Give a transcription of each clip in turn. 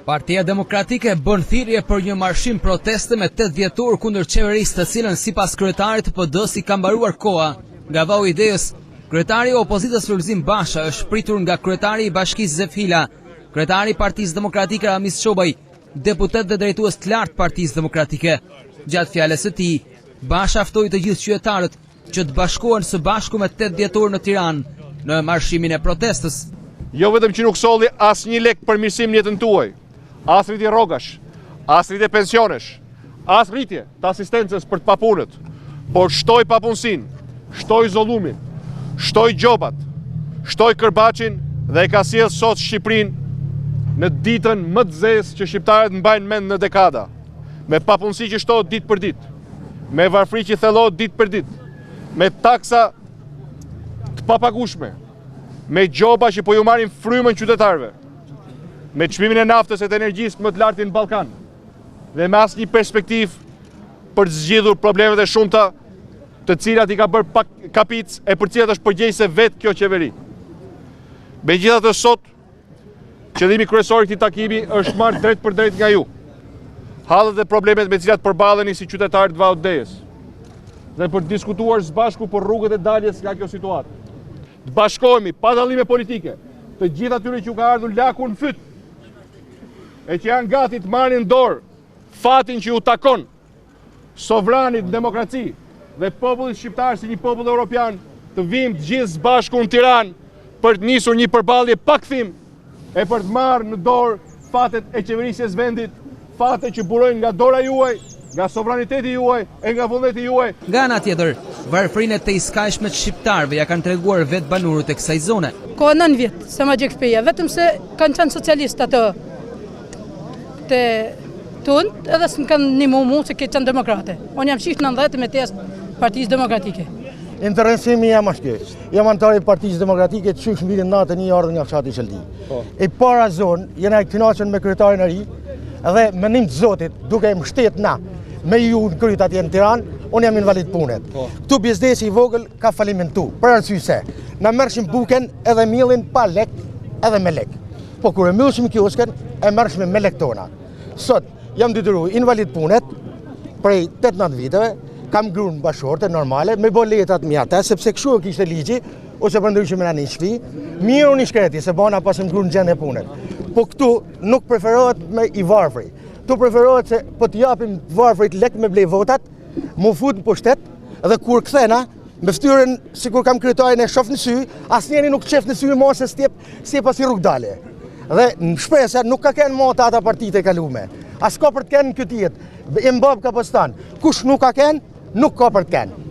Partia Demokratike bën thirrje për një marshim proteste me 8 dhjetor kundër qeverisë, të cilën sipas kryetarit të PD-s ka mbaruar koha. Nga vau i idejës, kryetari i opozitës Lulzim Basha është pritur nga kryetari i bashkisë Zefila, kryetari i Partisë Demokratike Ramis Çobaj, deputet dhe drejtues të lartë Partisë Demokratike. Gjatë fjalës së tij, Basha ftoi të gjithë qytetarët që të bashkohen së bashku me 8 dhjetor në Tiranë në marshimin e protestës. Jo vetëm që nuk solli asnjë lek për mirësimin e jetën tuaj, as rritje rrogash, as rritje pensionesh, as rritje të asistencës për të papunët, por shtoi papunësinë, shtoi izollumin, shtoi gjobat, shtoi kërbaçin dhe e ka sjell sot Shqipërinë në ditën më të zezë që shqiptarët mbajnë mend në dekada, me papunësi që shtohet ditë për ditë, me varfëri që thellohet ditë për ditë, me taksa të papagueshme, me gjoba që po ju marrin frymën qytetarëve, me çmimin e naftës e të energjisë më të lartë në Ballkan, dhe me asnjë perspektivë për të zgjidhur problemet e shumta të cilat i ka bërë kapic e për cilat është përgjegjëse vetë kjo qeveri. Megjithatë sot, qëllimi kryesor i këtij takimi është marrë drejt për drejt nga ju hallet dhe problemet me cilat përballeni si qytetarë të Vaudejes, dhe për të diskutuar së bashku për rrugët e daljes nga kjo situatë. Të bashkohemi pa dallime politike, të gjithë atyre që ka ardhur laku në fyt, e që janë gati të marrin dorë fatin që ju takon sovranit në demokraci dhe popullit shqiptar si një popull evropian, të vim të gjithë së bashku në Tiranë për të nisur një përballje pa kthim e për të marrë në dorë fatet e qeverisjes vendit, fatet që burojnë nga dora juaj, nga sovraniteti juaj e nga vullneti juaj. Nga ana tjetër, varfërinë të iskajshme të shqiptarëve ja kanë treguar vetë banorët e kësaj zone. Ka 9 vjet se ma gjekpeja, vetëm se kanë qenë socialistë ato të tunë, edhe s'më kanë një mu se këtë qenë demokrate. Unë jam shqisht 90 me test Partisë Demokratike. Interesimi jam është kjo. Jam antar i Partisë Demokratike, të shqysh mbirin natë një ardhë nga fshati Qeldi. E para zonë, jena e kënaqur me kryetarin e ri, edhe menim të Zotit, duke e mbështet na me ju në kryet atje në Tiranë, unë jam invalid punet. Këtu biznesi i vogël ka falimentu, për arsye se na merrshim buken edhe millin pa lek edhe me lek. Po kur e mbyllshim kiosken, e merrshim me lek tona. Sot jam detyruar invalid punet prej 18 viteve, kam grunë bashorte normale, me bo letat mjata, sepse kështu e kishte ligji, ose për ndryshim në një shpi, mirë unë i shkreti, se bona pas më grunë gjendje punet. Po këtu nuk preferohet me i varfëri. Tu preferohet se po të japim varfërit lek me blej votat, mu fut në pushtet, dhe kur kthena, me ftyrën si kur kam kryetarin e shof në sy, asnjëri nuk qef në sy më se stjep pas i rrug dale. Dhe në shpresa nuk ka kenë mota ata partitë e kalume. As ka për të kenë në këtë jetë, e mbab ka postan. Kush nuk ka kenë, nuk ka për të kenë.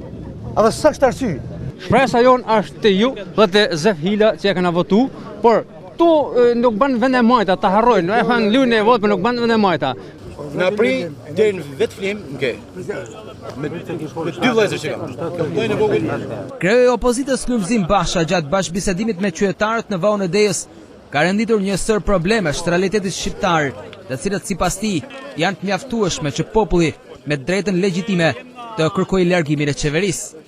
Edhe s'është arsye. Shpresa jonë është të ju dhe të Zefila që e kanë votu, por tu nuk bën vend e majta, ta harrojnë, e fan luajnë e votë, por nuk bën vend e majta. Na pri deri në vetë flim, me 2 vëllezër që kam. Kreu i opozitës Lulzim Basha gjatë bashkëbisedimit me qytetarët në vaun e Dejës ka renditur një sër problemesh të realitetit shqiptar, të cilët sipas tij janë të mjaftueshme që populli me drejtën legjitime të kërkojë largimin e qeverisë.